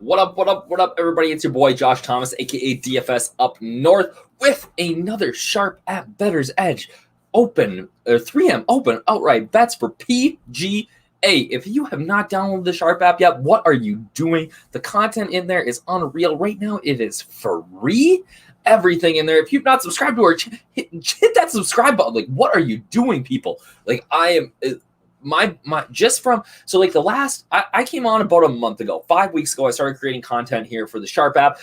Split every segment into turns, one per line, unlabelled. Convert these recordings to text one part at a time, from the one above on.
What up, everybody? It's your boy, Josh Thomas, a.k.a. DFS Up North, with another Sharp at Bettor's Edge Open, 3M Open outright bets for PGA. If you have not downloaded the Sharp app yet, what are you doing? The content in there is unreal. Right now, it is free. Everything in there. If you've not subscribed to it, hit that subscribe button. Like, what are you doing, people? Like, I am... the last, I came on about a month ago, 5 weeks ago. I started creating content here for the Sharp app,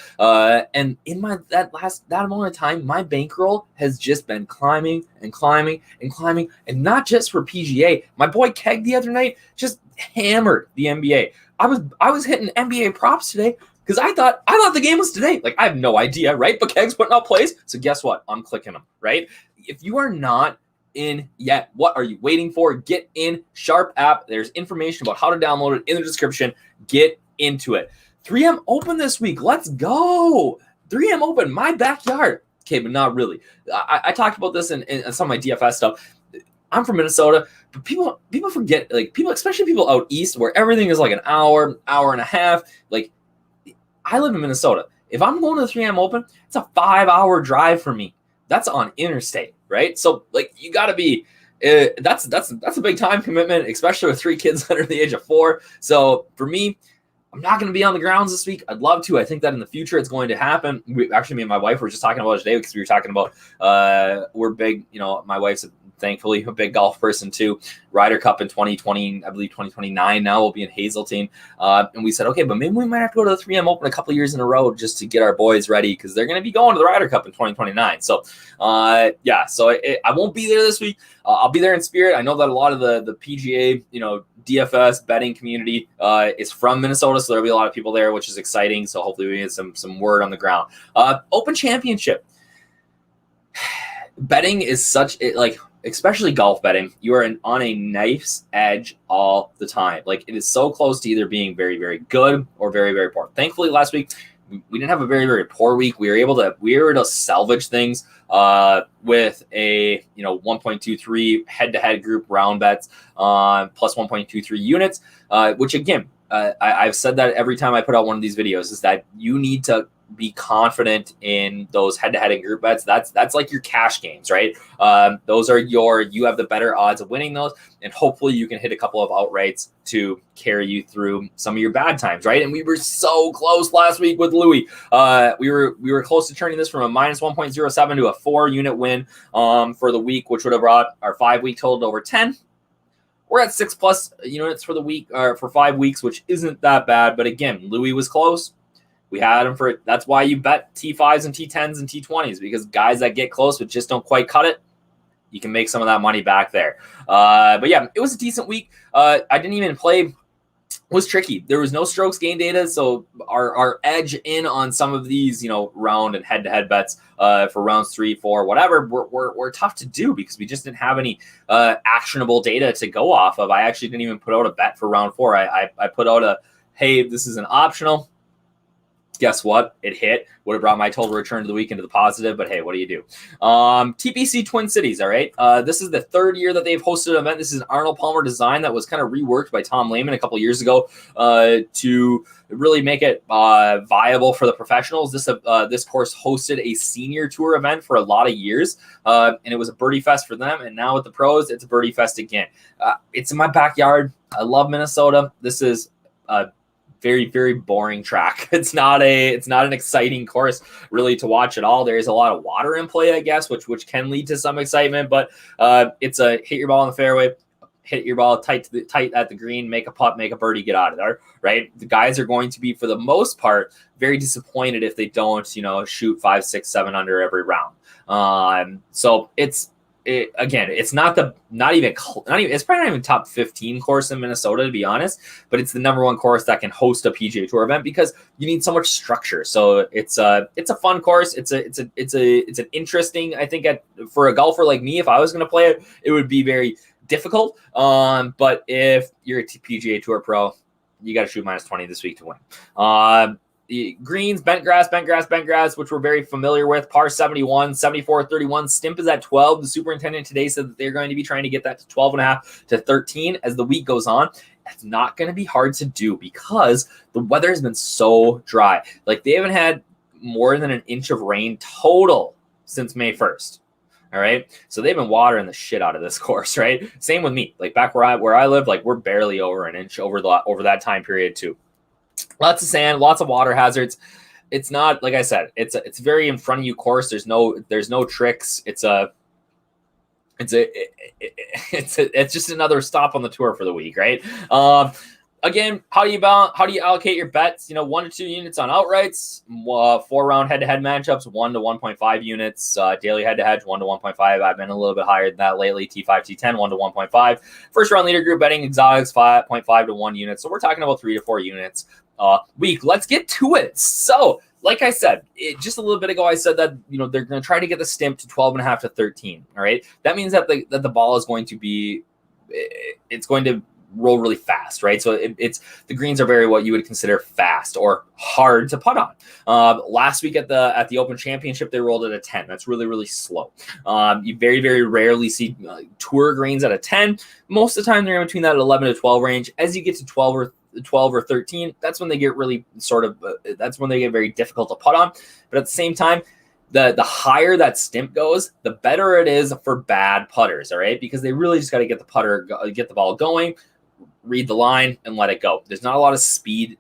and in that amount of time, my bankroll has just been climbing and climbing and climbing, and not just for PGA. My boy Keg the other night just hammered the NBA. I was hitting NBA props today because I thought the game was today. Like, I have no idea, right? But Keg's putting out plays, so guess what? I'm clicking them, right? If you are not in yet, what are you waiting for? Get in Sharp app. There's information about how to download it in the description. Get into it. 3M Open this week. Let's go. 3M Open, my backyard. Okay, but not really. I talked about this in some of my DFS stuff. I'm from Minnesota, but people forget, like, especially people out east where everything is like an hour and a half. Like, I live in Minnesota. If I'm going to the 3M Open, it's a 5-hour drive for me. That's on interstate, right? So, like, you got to be, that's a big time commitment, especially with 3 kids under the age of 4. So for me, I'm not going to be on the grounds this week. I'd love to. I think that in the future it's going to happen. Me and my wife were just talking about it today because we were talking about, we're big, my wife's thankfully a big golf person too. Ryder Cup in 2020, I believe 2029 now will be in Hazeltine. And we said, okay, but maybe we might have to go to the 3M Open a couple of years in a row just to get our boys ready because they're going to be going to the Ryder Cup in 2029. So, I won't be there this week. I'll be there in spirit. I know that a lot of the PGA, DFS betting community is from Minnesota, so there'll be a lot of people there, which is exciting. So hopefully we get some word on the ground. Open Championship. Betting is especially golf betting, you are on a knife's edge all the time. Like, it is so close to either being very, very good or very, very poor. Thankfully, last week, we didn't have a very, very poor week. We were able to salvage things with a 1.23 head-to-head group round bets plus 1.23 units, which again, I've said that every time I put out one of these videos is that you need to be confident in those head-to-head and group bets. That's like your cash games, right? Those are you have the better odds of winning those, and hopefully you can hit a couple of outrights to carry you through some of your bad times, right? And we were so close last week with Louis. We were close to turning this from a minus 1.07 to a 4-unit win for the week, which would have brought our 5-week total to over 10. We're at 6+ units for the week, or for 5 weeks, which isn't that bad. But again, Louis was close. We had him for, that's why you bet T5s and T10s and T20s, because guys that get close but just don't quite cut it, you can make some of that money back there. But yeah, it was a decent week. I didn't even play. It was tricky. There was no strokes gain data, so our edge in on some of these, round and head-to-head bets for rounds 3, 4, whatever, were tough to do because we just didn't have any actionable data to go off of. I actually didn't even put out a bet for round 4. I put out hey, this is an optional. Guess what? It hit. Would have brought my total return to the week into the positive, but hey, what do you do? TPC Twin Cities, all right? This is the 3rd year that they've hosted an event. This is an Arnold Palmer design that was kind of reworked by Tom Lehman a couple years ago to really make it viable for the professionals. This course hosted a senior tour event for a lot of years, and it was a birdie fest for them. And now with the pros, it's a birdie fest again. It's in my backyard. I love Minnesota. This is very, very boring track. It's not an exciting course really to watch at all. There's a lot of water in play, I guess, which can lead to some excitement, but it's a hit your ball in the fairway, hit your ball tight at the green, make a putt, make a birdie, get out of there, right? The guys are going to be, for the most part, very disappointed if they don't, shoot 5, 6, 7 under every round. So it's probably not even top 15 course in Minnesota, to be honest, but it's the number 1 course that can host a PGA Tour event because you need so much structure. So it's a fun course. It's an interesting, I think, for a golfer like me, if I was going to play it, it would be very difficult. But if you're a PGA Tour pro, you got to shoot minus 20 this week to win. Greens, bent grass, which we're very familiar with. Par 71, 74, 31. Stimp is at 12. The superintendent today said that they're going to be trying to get that to 12.5 to 13 as the week goes on. It's not going to be hard to do because the weather has been so dry. Like, they haven't had more than an inch of rain total since May 1st. All right. So they've been watering the shit out of this course, right? Same with me. Like, back where I live, like, we're barely over an inch over that time period too. Lots of sand, lots of water hazards. It's not, like I said, it's very in front of you course. There's no tricks. It's just another stop on the tour for the week, right? Again, how do you allocate your bets? 1 to 2 units on outrights, 4-round head-to-head matchups, 1 to 1.5 units, daily head-to-head, 1 to 1.5. I've been a little bit higher than that lately. T5, T10, 1 to 1.5. First-round leader group betting, exotics, 5.5 to 1 units. So we're talking about 3 to 4 units week. Let's get to it. So, like I said, just a little bit ago, I said that they're going to try to get the stimp to 12.5 to 13. All right, that means that the ball is going to be, it's going to roll really fast, right? So it's the greens are very what you would consider fast or hard to putt on. Last week at the Open Championship, they rolled at a 10. That's really, really slow. You very, very rarely see tour greens at a 10. Most of the time, they're in between that 11 to 12 range. As you get to 12 or 13, that's when they get really that's when they get very difficult to putt on. But at the same time, the higher that stimp goes, the better it is for bad putters, all right? Because they really just got to get the ball going, read the line, and let it go. There's not a lot of speed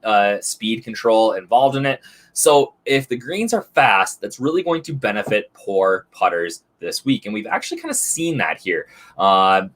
control involved in it. So if the greens are fast, that's really going to benefit poor putters this week. And we've actually kind of seen that here, over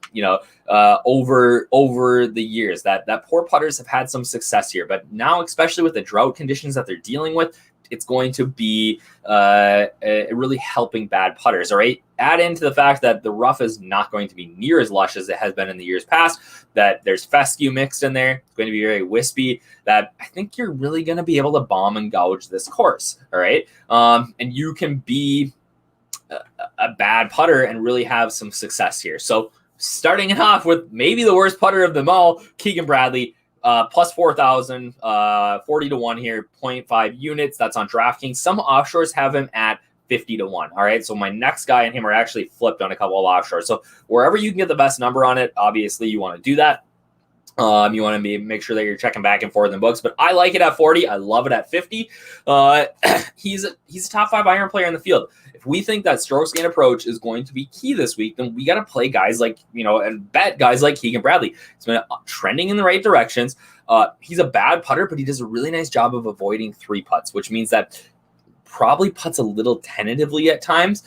the years that poor putters have had some success here. But now, especially with the drought conditions that they're dealing with, it's going to be really helping bad putters. All right. Add into the fact that the rough is not going to be near as lush as it has been in the years past, that there's fescue mixed in there. It's going to be very wispy, that I think you're really going to be able to bomb and gouge this course. All right. And you can be a bad putter and really have some success here. So starting it off with maybe the worst putter of them all, Keegan Bradley. Plus 4,000, 40 to 1 here, 0.5 units. That's on DraftKings. Some offshores have him at 50 to 1. All right. So my next guy and him are actually flipped on a couple of offshores. So wherever you can get the best number on it, obviously you want to do that. You want to make sure that you're checking back and forth in books, but I like it at 40. I love it at 50. He's a top 5 iron player in the field. If we think that strokes gain approach is going to be key this week, then we got to play guys like, and bet guys like Keegan Bradley. He's been trending in the right directions. He's a bad putter, but he does a really nice job of avoiding 3 putts, which means that probably putts a little tentatively at times,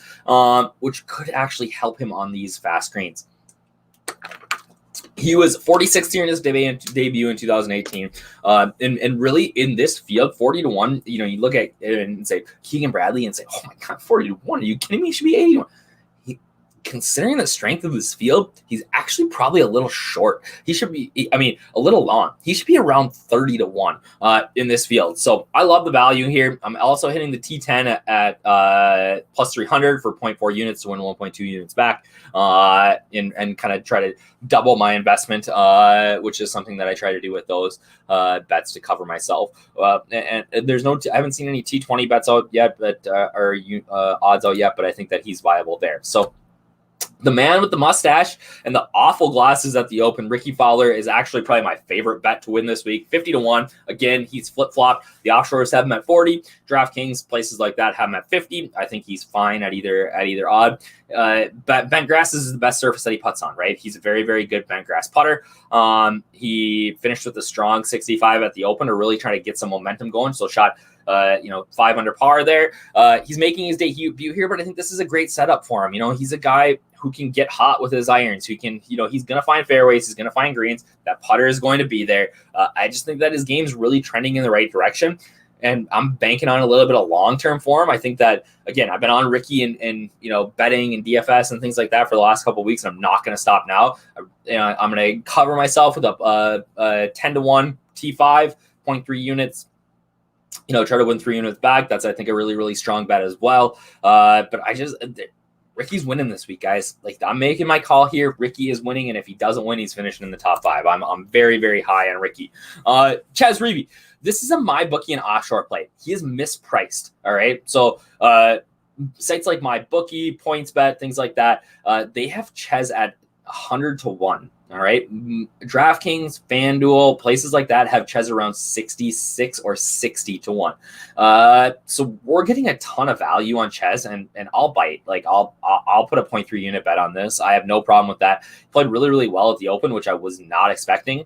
which could actually help him on these fast greens. He was 46th here in his debut in 2018. And really in this field, 40 to 1, you look at it and say Keegan Bradley and say, oh my God, 40 to 1. Are you kidding me? He should be 80 to 1. Considering the strength of this field, he's actually probably a little short. He should be, a little long. He should be around 30 to 1 in this field. So I love the value here. I'm also hitting the T10 at plus 300 for 0.4 units to win 1.2 units back, and kind of try to double my investment, which is something that I try to do with those bets to cover myself. And there's I haven't seen any T20 bets out yet, but or odds out yet, but I think that he's viable there. So the man with the mustache and the awful glasses at the Open, Ricky Fowler, is actually probably my favorite bet to win this week. 50 to 1. Again, he's flip-flopped. The offshores have him at 40. DraftKings, places like that, have him at 50. I think he's fine at either odd. Bent grass is the best surface that he putts on, right? He's a very, very good bent grass putter. He finished with a strong 65 at the Open to really try to get some momentum going. So shot 5 under par there. He's making his debut here, but I think this is a great setup for him. He's a guy who can get hot with his irons, who can, he's going to find fairways, he's going to find greens. That putter is going to be there. I just think that his game's really trending in the right direction, and I'm banking on a little bit of long-term for him. I think that, again, I've been on Ricky and betting and DFS and things like that for the last couple of weeks, and I'm not going to stop now. I'm going to cover myself with a 10 to 1 T5, 0.3 units. Try to win 3 units back. That's, I think, a really, really strong bet as well. But Ricky's winning this week, guys. Like, I'm making my call here. Ricky is winning, and if he doesn't win, he's finishing in the top 5. I'm very, very high on Ricky. Chaz Reavie. This is a MyBookie and offshore play. He is mispriced. All right. So sites like MyBookie, PointsBet, things like that, they have Chez at 100 to 1. All right. DraftKings, FanDuel, places like that have Chez around 66 or 60 to 1. So we're getting a ton of value on Chez, and I'll bite. Like I'll put a 0.3 unit bet on this. I have no problem with that. He played really, really well at the Open, which I was not expecting.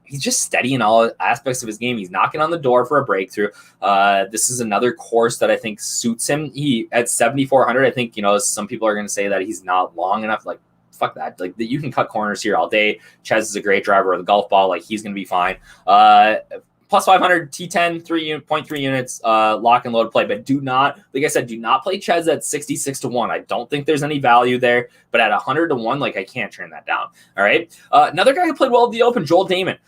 He's just steady in all aspects of his game. He's knocking on the door for a breakthrough. This is another course that I think suits him. He at 7,400, I think, some people are going to say that he's not long enough. Like, fuck that. Like, you can cut corners here all day. Chez is a great driver of the golf ball. Like, he's going to be fine. Plus 500 T10, 3.3 units, lock and load play. But do not, like I said, do not play Chez at 66 to 1. I don't think there's any value there. But at 100 to 1, like, I can't turn that down. All right. Another guy who played well at the Open, Joel Damon.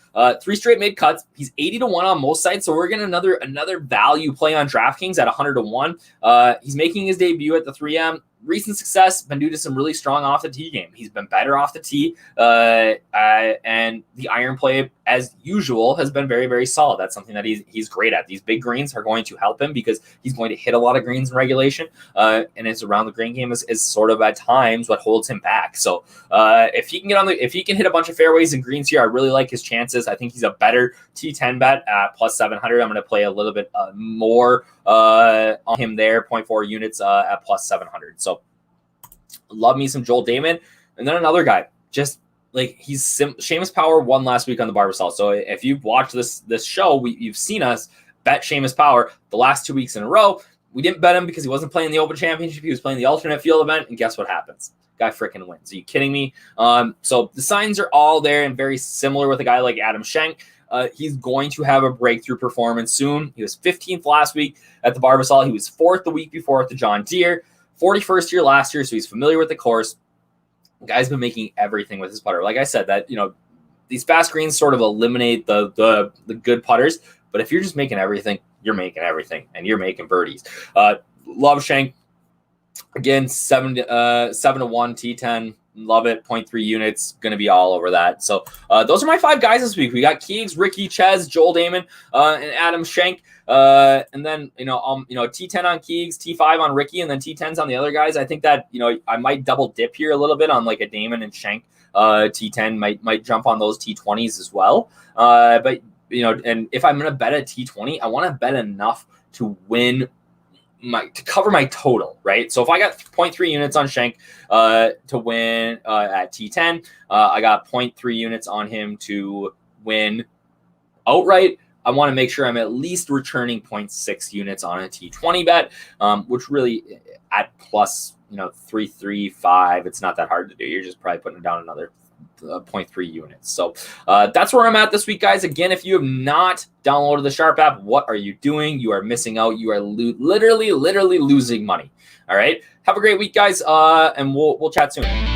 3 straight mid cuts. He's 80 to 1 on most sites. So we're getting another value play on DraftKings at 100 to 1. He's making his debut at the 3M. Recent success, been due to some really strong off the tee game. He's been better off the tee, and the iron play, as usual, has been very, very solid. That's something that he's great at. These big greens are going to help him because he's going to hit a lot of greens in regulation, and his around the green game is sort of at times what holds him back. So if he can if he can hit a bunch of fairways and greens here, I really like his chances. I think he's a better T10 bet at plus 700. I'm going to play a little bit more on him there, 0.4 units at plus 700. So love me some Joel Damon. And then another guy, just like Seamus Power won last week on the Barbasol. So if you've watched this show, you've seen us bet Seamus Power the last 2 weeks in a row. We didn't bet him because he wasn't playing the Open Championship. He was playing the alternate field event. And guess what happens? Guy freaking wins. Are you kidding me? So the signs are all there and very similar with a guy like Adam Schenk. He's going to have a breakthrough performance soon. He was 15th last week at the Barbasol. He was 4th the week before at the John Deere. 41st year last year, so he's familiar with the course. The guy's been making everything with his putter. Like I said, that these fast greens sort of eliminate the good putters. But if you're just making everything, you're making everything, and you're making birdies. Love Schenk. Again, 7 to 1 T10. Love it. 0.3 units. Going to be all over that. So those are my 5 guys this week. We got Keegs, Ricky, Chez, Joel Damon, and Adam Schenk. And then, T10 on Keegs, T5 on Ricky, and then T10s on the other guys. I think that, I might double dip here a little bit on like a Damon and Schenk. T10 might jump on those T20s as well. But, and if I'm going to bet a T20, I want to bet enough to win to cover my total, right? So if I got 0.3 units on Schenk to win at T10, I got 0.3 units on him to win outright. I want to make sure I'm at least returning 0.6 units on a T20 bet, which really at plus 335, it's not that hard to do. You're just probably putting down another 0.3 units. So that's where I'm at this week, guys. Again, if you have not downloaded the Sharp app, what are you doing? You are missing out. You are literally losing money. All right. Have a great week, guys. And we'll chat soon.